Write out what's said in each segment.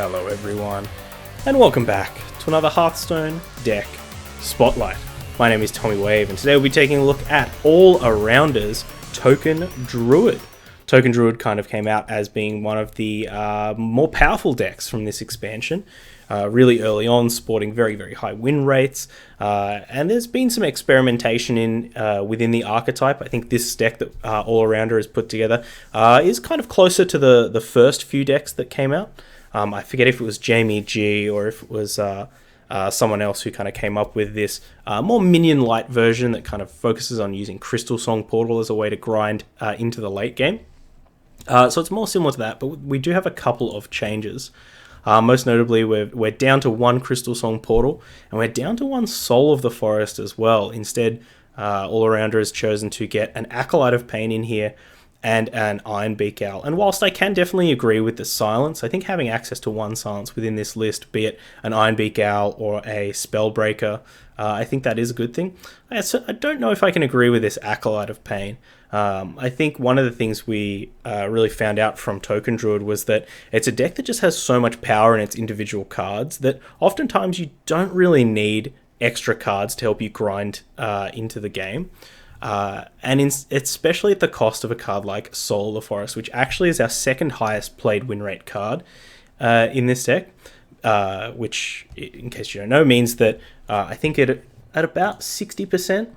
Hello everyone, and welcome back to another Hearthstone deck Spotlight. My name is Tommy Wave, and today we'll be taking a look at AllArounder's Token Druid. Token Druid kind of came out as being one of the more powerful decks from this expansion, really early on, sporting very high win rates, and there's been some experimentation within the archetype. I think this deck that AllArounder has put together is kind of closer to the first few decks that came out. I forget if it was Jamie G or if it was someone else who kind of came up with this more minion-light version that kind of focuses on using Crystal Song Portal as a way to grind into the late game. So it's more similar to that, but we do have a couple of changes. Most notably, we're down to one Crystal Song Portal, and we're down to one Soul of the Forest as well. Instead, AllArounder has chosen to get an Acolyte of Pain in here, and an Ironbeak Owl. And whilst I can definitely agree with the silence, I think having access to one silence within this list, be it an Ironbeak Owl or a Spellbreaker, I think that is a good thing. I don't know if I can agree with this Acolyte of Pain. I think one of the things we really found out from Token Druid was that it's a deck that just has so much power in its individual cards that oftentimes you don't really need extra cards to help you grind into the game. Especially at the cost of a card like Soul of the Forest, which actually is our second highest played win rate card in this deck, which, in case you don't know, means that I think at about 60%,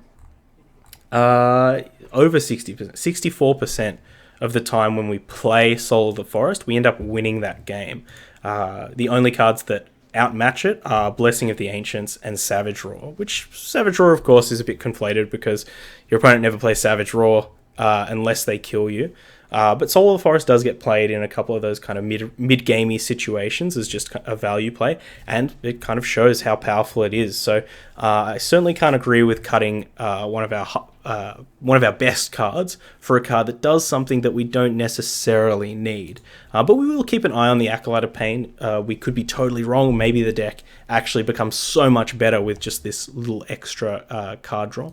over 60%, 64% of the time when we play Soul of the Forest, we end up winning that game. The only cards that outmatch it are Blessing of the Ancients and Savage Roar, which Savage Roar, of course, is a bit conflated because your opponent never plays Savage Roar unless they kill you. But Soul of the Forest does get played in a couple of those kind of mid-gamey situations as just a value play, and it kind of shows how powerful it is. So I certainly can't agree with cutting one of our best cards for a card that does something that we don't necessarily need. But we will keep an eye on the Acolyte of Pain. We could be totally wrong. Maybe the deck actually becomes so much better with just this little extra card draw.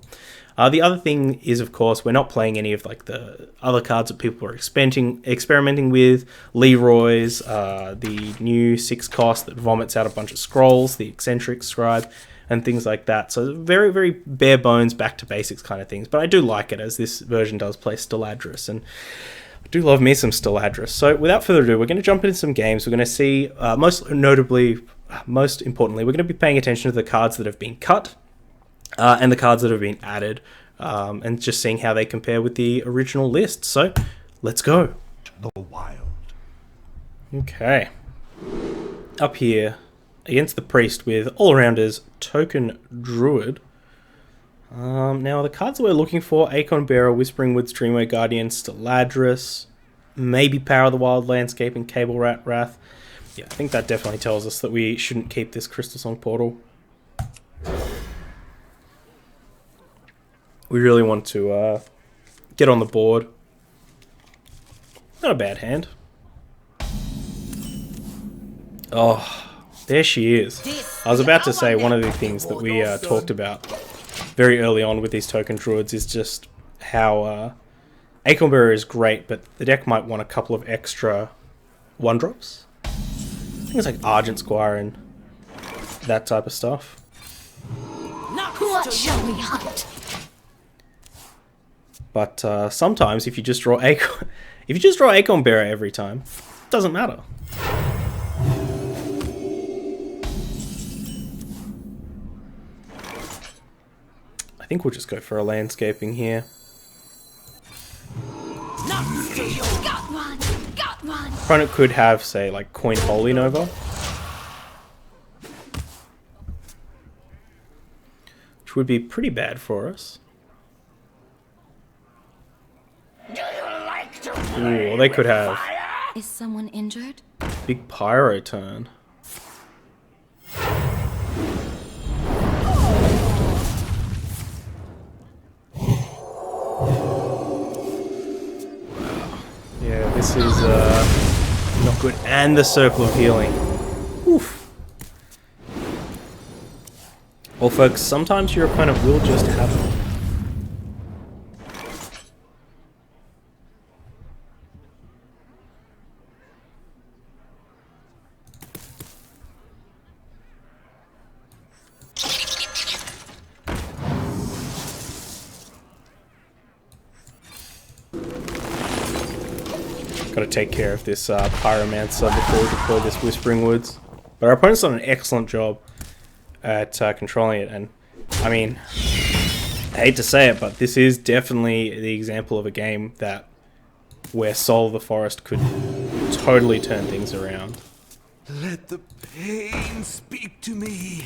The other thing is, of course, we're not playing any of like the other cards that people are experimenting with. Leroy's, the new 6 cost that vomits out a bunch of scrolls, the Eccentric Scribe, and things like that. So very bare bones, back to basics kind of things. But I do like it, as this version does play Steladris, and I do love me some Steladris. So without further ado, we're going to jump into some games. We're going to see, most importantly, we're going to be paying attention to the cards that have been cut, and the cards that have been added, and just seeing how they compare with the original list. So, let's go. The wild. Okay. Up here, against the Priest with AllArounder's Token Druid. Now, the cards that we're looking for: Acorn Bearer, Whispering Woods, Dreamway Guardian, Steladris, maybe Power of the Wild Landscape, and Cable Rat Wrath. Yeah, I think that definitely tells us that we shouldn't keep this Crystal Song Portal. We really want to get on the board. Not a bad hand. Oh, there she is. I was about to say one of the things that we talked about very early on with these Token Druids is just how Acorn Bearer is great, but the deck might want a couple of extra 1-drops. I think it's like Argent Squire and that type of stuff. What shall we hunt? But sometimes, if you just draw Acorn Bearer every time, it doesn't matter. I think we'll just go for a landscaping here. Got one. Opponent could have, say, like Coin Holy Nova, which would be pretty bad for us. Ooh, well, they could have Is someone injured? big Pyro turn. Yeah, this is not good. And the Circle of Healing. Oof. Well, folks, sometimes your opponent will just have it. Got to take care of this Pyromancer before we deploy this Whispering Woods. But our opponent's done an excellent job at controlling it, and I mean, I hate to say it, but this is definitely the example of a game that where Soul of the Forest could totally turn things around. Let the pain speak to me.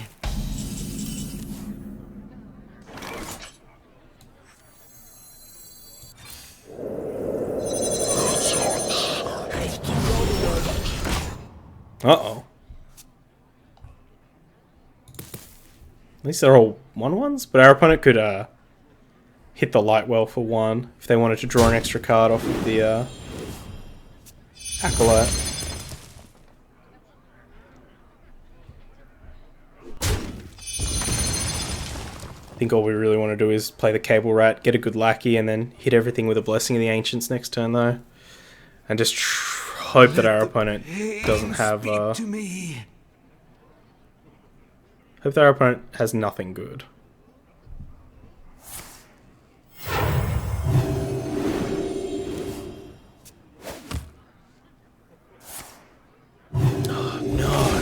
Uh-oh. At least they're all 1/1s, but our opponent could hit the Lightwell for 1 if they wanted to draw an extra card off of the Acolyte. I think all we really want to do is play the Cable Rat, get a good Lackey, and then hit everything with a Blessing of the Ancients next turn, though. And just hope that our opponent doesn't have... hope that our opponent has nothing good. Oh, no.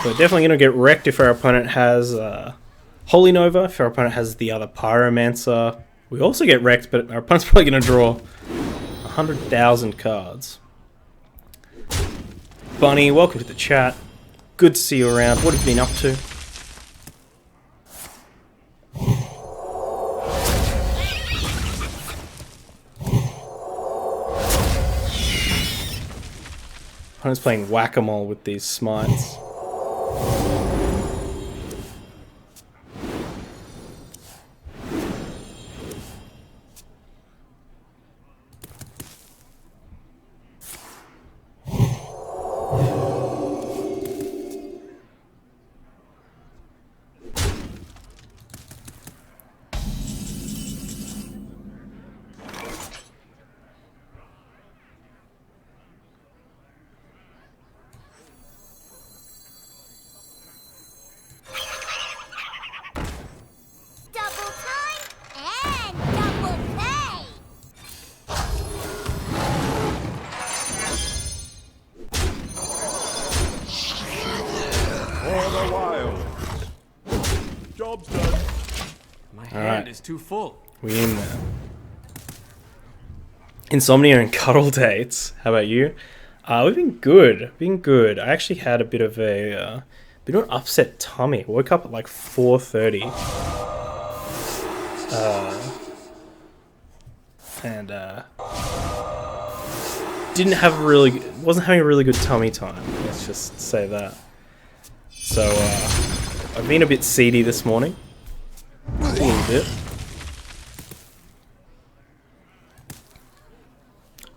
We're definitely going to get wrecked if our opponent has Holy Nova, if our opponent has the other Pyromancer. We also get wrecked, but our opponent's probably going to draw 100,000 cards. Bunny, welcome to the chat. Good to see you around. What have you been up to? Opponent's playing whack-a-mole with these smites. Job's done. My hand is too full. We in there. Insomnia and cuddle dates. How about you? We've been good. Been good. I actually had a bit of an upset tummy. Woke up at like 4:30. Wasn't having a really good tummy time. Let's just say that. So I've been a bit seedy this morning. A little bit.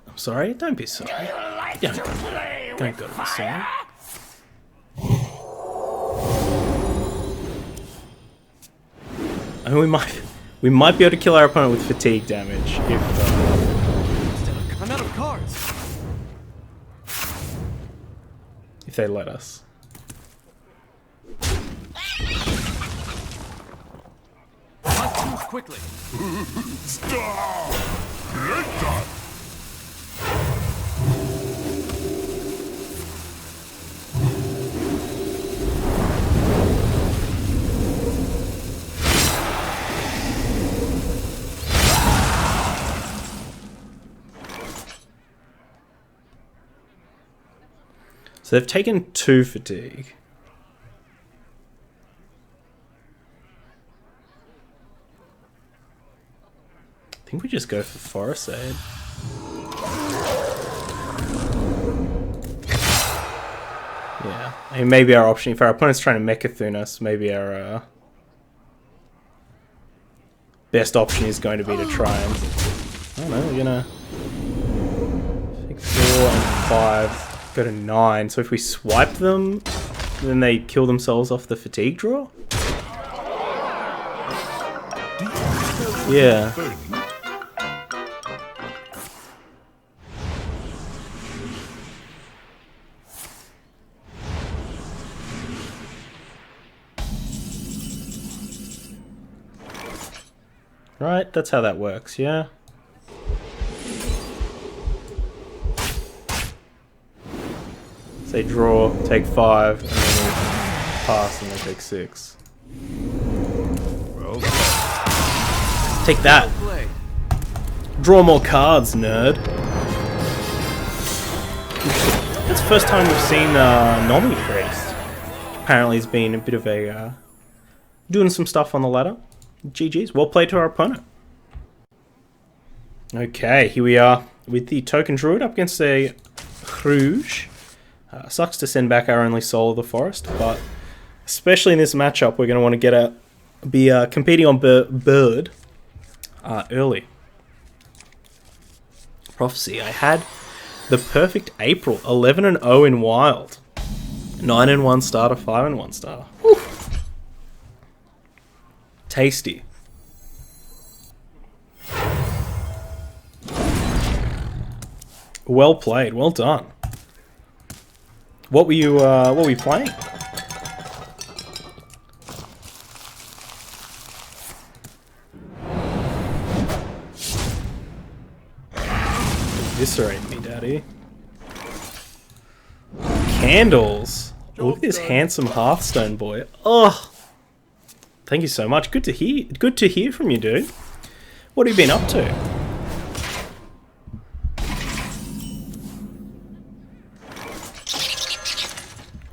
I'm sorry. Don't be sorry. Don't go to be sorry. I mean, we might be able to kill our opponent with fatigue damage if I'm out of cards. if they let us. Quickly. So they've taken 2 fatigue. I think we just go for Forest Aid. Yeah, I mean, maybe our option, if our opponent's trying to Mechathune us, maybe our best option is going to be to try and, I don't know, we're gonna fix it. 4 and 5 go to 9. So if we swipe them, then they kill themselves off the fatigue draw? Yeah. Right, that's how that works, yeah? So they draw, take 5, and then we pass and they take 6. Take that! Draw more cards, nerd! That's the first time we've seen Nomi Priest. Apparently he's been a bit of a... doing some stuff on the ladder. GG's. Well played to our opponent. Okay, here we are with the token Druid up against a Rouge. Sucks to send back our only Soul of the Forest, but especially in this matchup, we're going to want to be competing on Bird early. Prophecy. I had the perfect April. 11-0 in Wild. 9-1 starter, 5-1 starter. Whew. Tasty. Well played. Well done. What were you playing? Eviscerate me, daddy. Candles. Look at this handsome Hearthstone boy. Oh. Thank you so much. Good to hear. Good to hear from you, dude. What have you been up to?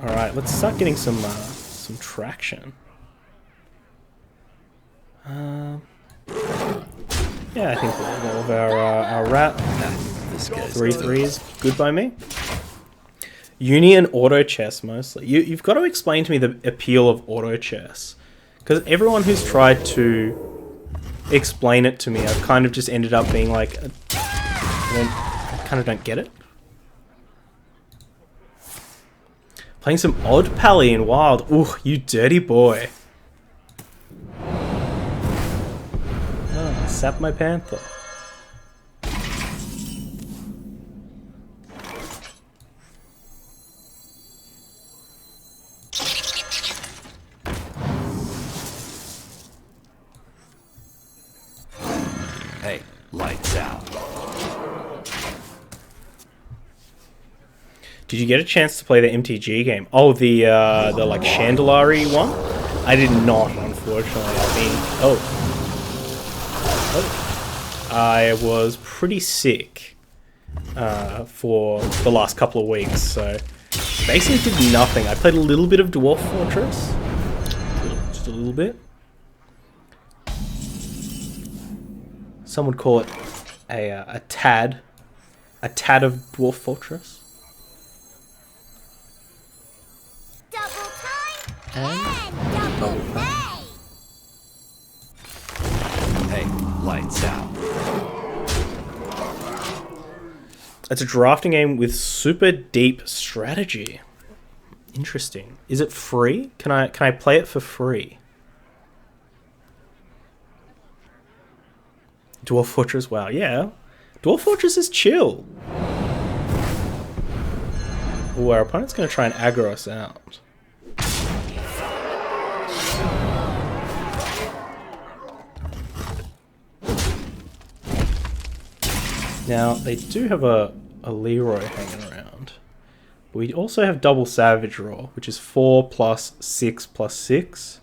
All right, let's start getting some traction. Yeah, I think all of our rat 3-3 is good by me. Uni and auto chess mostly. You've got to explain to me the appeal of auto chess. Because everyone who's tried to explain it to me, I've kind of just ended up being like, I kind of don't get it. Playing some Odd Pally in Wild. Ooh, you dirty boy. Oh, sap my panther. Hey, lights out. Did you get a chance to play the MTG game? Oh, the like Chandelary one? I did not, unfortunately. I was pretty sick for the last couple of weeks, so basically did nothing. I played a little bit of Dwarf Fortress, just a little bit. Some would call it a tad of Dwarf Fortress. Double time and double pay. Hey, lights out. It's a drafting game with super deep strategy. Interesting. Is it free? Can I play it for free? Dwarf Fortress, wow, yeah. Dwarf Fortress is chill. Ooh, our opponent's going to try and aggro us out. Now, they do have a Leroy hanging around. But we also have double Savage Roar, which is 4 plus 6 plus 6.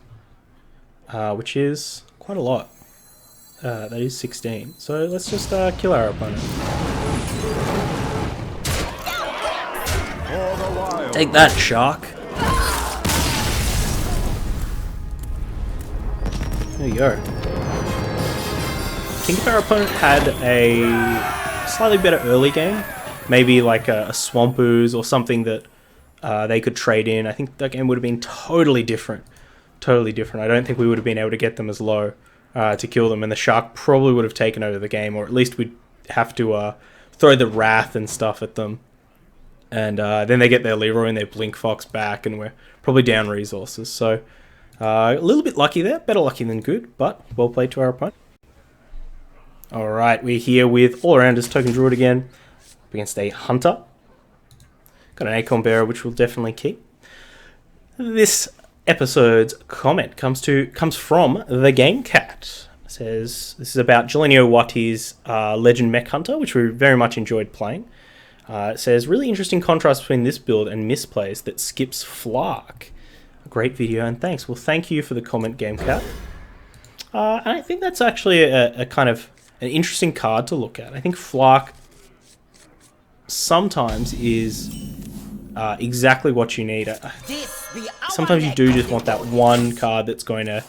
Which is quite a lot. That is 16. So let's just kill our opponent. Take that, shark. There you go. I think if our opponent had a slightly better early game, maybe like a Swamp Ooze or something that they could trade in, I think that game would have been totally different. Totally different. I don't think we would have been able to get them as low to kill them, and the shark probably would have taken over the game, or at least we'd have to throw the wrath and stuff at them And then they get their Leroy and their Blink Fox back, and we're probably down resources. So a little bit lucky there. Better lucky than good, but well played to our opponent. Alright, we're here with AllArounder's Token Druid again, up against a Hunter. Got an Acorn Bearer, which we'll definitely keep. This episode's comment comes from the Game Cat. It says, this is about Jelenio Wati's Legend Mech Hunter, which we very much enjoyed playing. It says, really interesting contrast between this build and misplays that skips Flark. A great video, and thanks. Well, thank you for the comment, Game Cat. And I think that's actually a kind of an interesting card to look at. I think Flark sometimes is exactly what you need. Sometimes you do just want that one card that's going to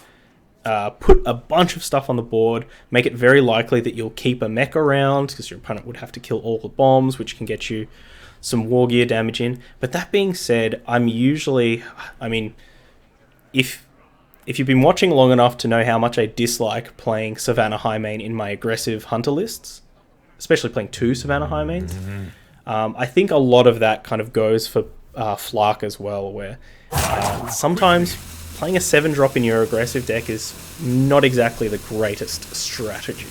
put a bunch of stuff on the board, make it very likely that you'll keep a mech around, because your opponent would have to kill all the bombs, which can get you some war gear damage in. But that being said, if you've been watching long enough to know how much I dislike playing Savannah Highmane in my aggressive Hunter lists, especially playing 2 Savannah Highmanes, I think a lot of that kind of goes for Flark as well, where sometimes playing a 7-drop in your aggressive deck is not exactly the greatest strategy.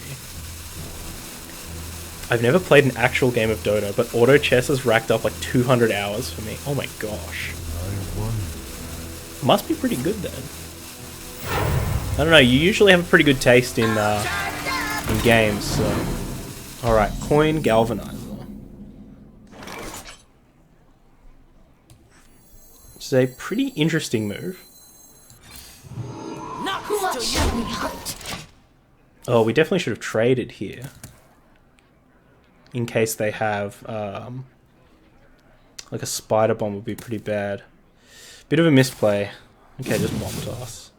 I've never played an actual game of Dota, but auto chess has racked up like 200 hours for me. Oh my gosh. Must be pretty good then. I don't know, you usually have a pretty good taste in games, so... Alright, Coin Galvanizer. Which is a pretty interesting move. Oh, we definitely should have traded here. In case they have, like a spider bomb would be pretty bad. Bit of a misplay. Okay, just bomb toss.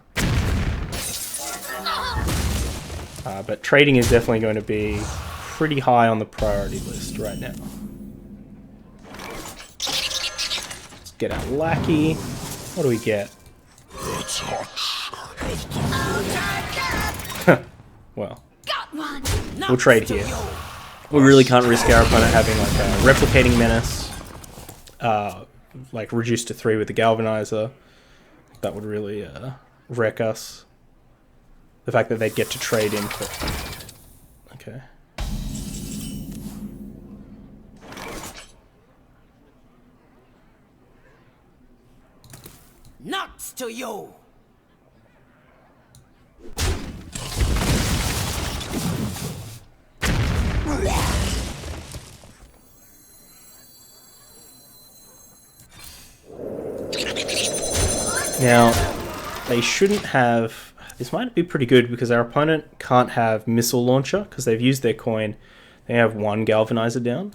But trading is definitely going to be pretty high on the priority list right now. Let's get our Lackey. What do we get? Well, we'll trade here. We really can't risk our opponent having like a Replicating Menace, like reduced to 3 with the Galvanizer. That would really wreck us. The fact that they'd get to trade in for... Okay. Nuts to you! Now, they shouldn't have... This might be pretty good because our opponent can't have Missile Launcher because they've used their coin. They have 1 Galvanizer down.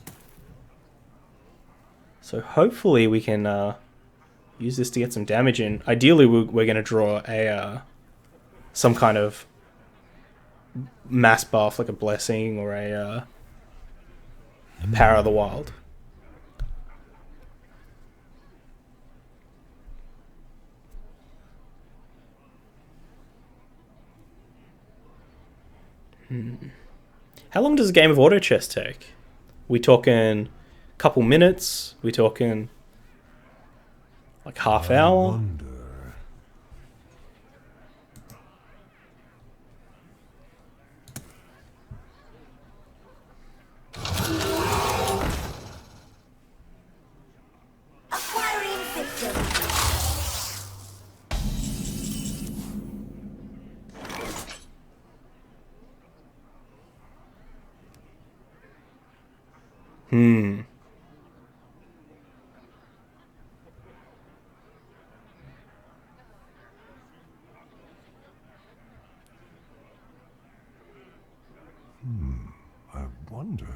So hopefully we can use this to get some damage in. Ideally, we're going to draw a some kind of mass buff, like a Blessing or a Power of the Wild. How long does a game of auto chess take? We talking a couple minutes? We talking like half hour? Acquiring victim. I wonder.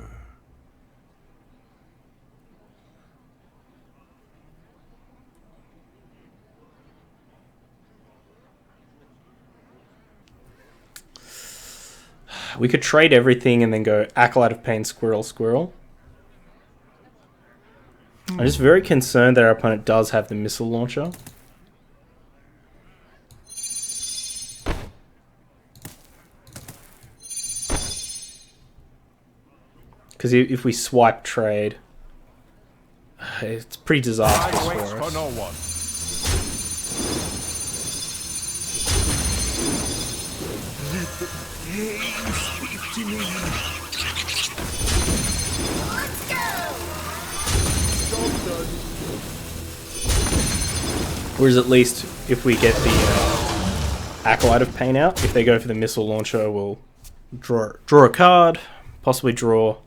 We could trade everything and then go Acolyte of Pain, Squirrel, Squirrel. I'm just very concerned that our opponent does have the Missile Launcher. Because if we swipe trade, It's pretty disastrous I wait for for us. no one. Let the pain speak to me. Let's go! Whereas at least if we get the Acolyte of Pain out, if they go for the missile launcher, we'll draw a card, possibly draw,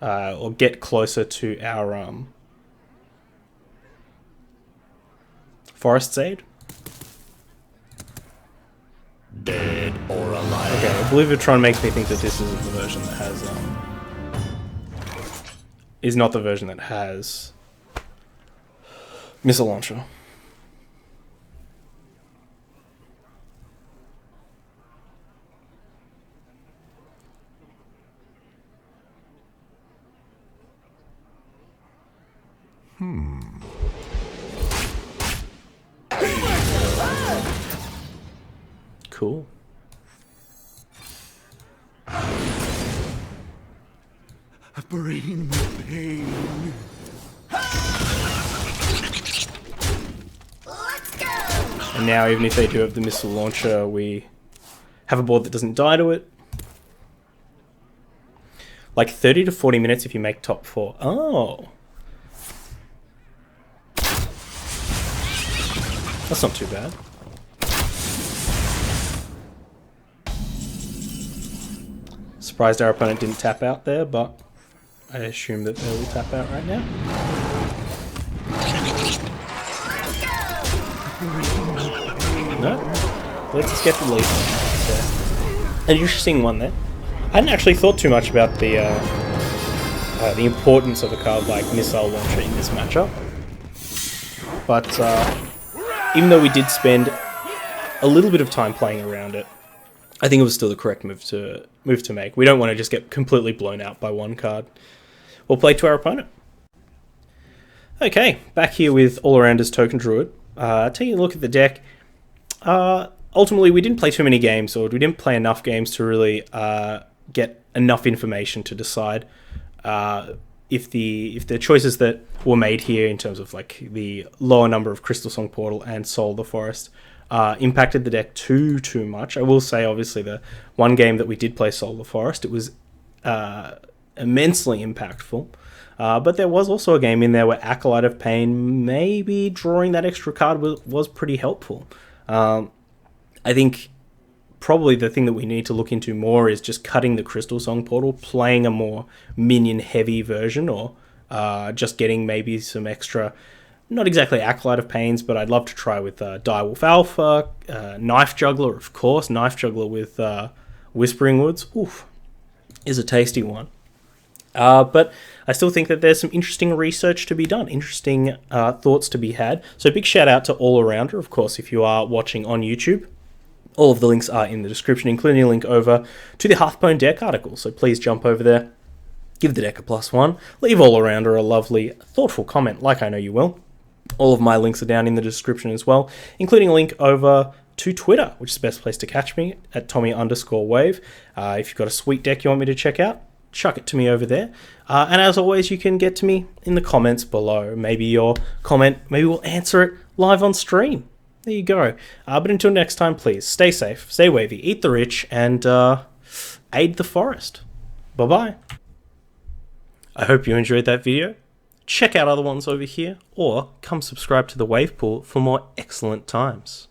or get closer to our Forest Aid. Dead or alive. Okay, Oblivitron makes me think that this isn't the version that has is not the version that has missile launcher. Cool. Bring the pain. Let's go! And now, even if they do have the missile launcher, we have a board that doesn't die to it. Like 30 to 40 minutes if you make top 4. Oh. That's not too bad. Surprised our opponent didn't tap out there, but I assume that they will tap out right now. No? Let's get the lead. So, an interesting one there. I hadn't actually thought too much about the importance of a card like Missile Launcher in this matchup. But even though we did spend a little bit of time playing around it, I think it was still the correct move to make. We don't want to just get completely blown out by one card. We'll play to our opponent. Okay, back here with AllArounder's Token Druid. Taking a look at the deck. Ultimately, we didn't play too many games, or we didn't play enough games to really get enough information to decide if the choices that were made here in terms of like the lower number of Crystal Song Portal and Soul the Forest impacted the deck too much. I will say, obviously, the one game that we did play Soul the Forest, it was immensely impactful. But there was also a game in there where Acolyte of Pain, maybe drawing that extra card was pretty helpful. I think probably the thing that we need to look into more is just cutting the Crystal Song Portal, playing a more minion-heavy version, or just getting maybe some extra, not exactly Acolyte of Pains, but I'd love to try with Direwolf Alpha, Knife Juggler, of course. Knife Juggler with Whispering Woods, oof, is a tasty one. But I still think that there's some interesting research to be done, interesting thoughts to be had. So big shout out to AllArounder, of course, if you are watching on YouTube. All of the links are in the description, including a link over to the Hearthstone deck article. So please jump over there, give the deck a +1, leave AllArounder a lovely, thoughtful comment, like I know you will. All of my links are down in the description as well, including a link over to Twitter, which is the best place to catch me, at Tommy_Wave. If you've got a sweet deck you want me to check out, chuck it to me over there. And as always, you can get to me in the comments below. Maybe your comment, maybe we'll answer it live on stream. There you go. But until next time, please stay safe, stay wavy, eat the rich, and aid the forest. Bye-bye. I hope you enjoyed that video. Check out other ones over here, or come subscribe to the Wave Pool for more excellent times.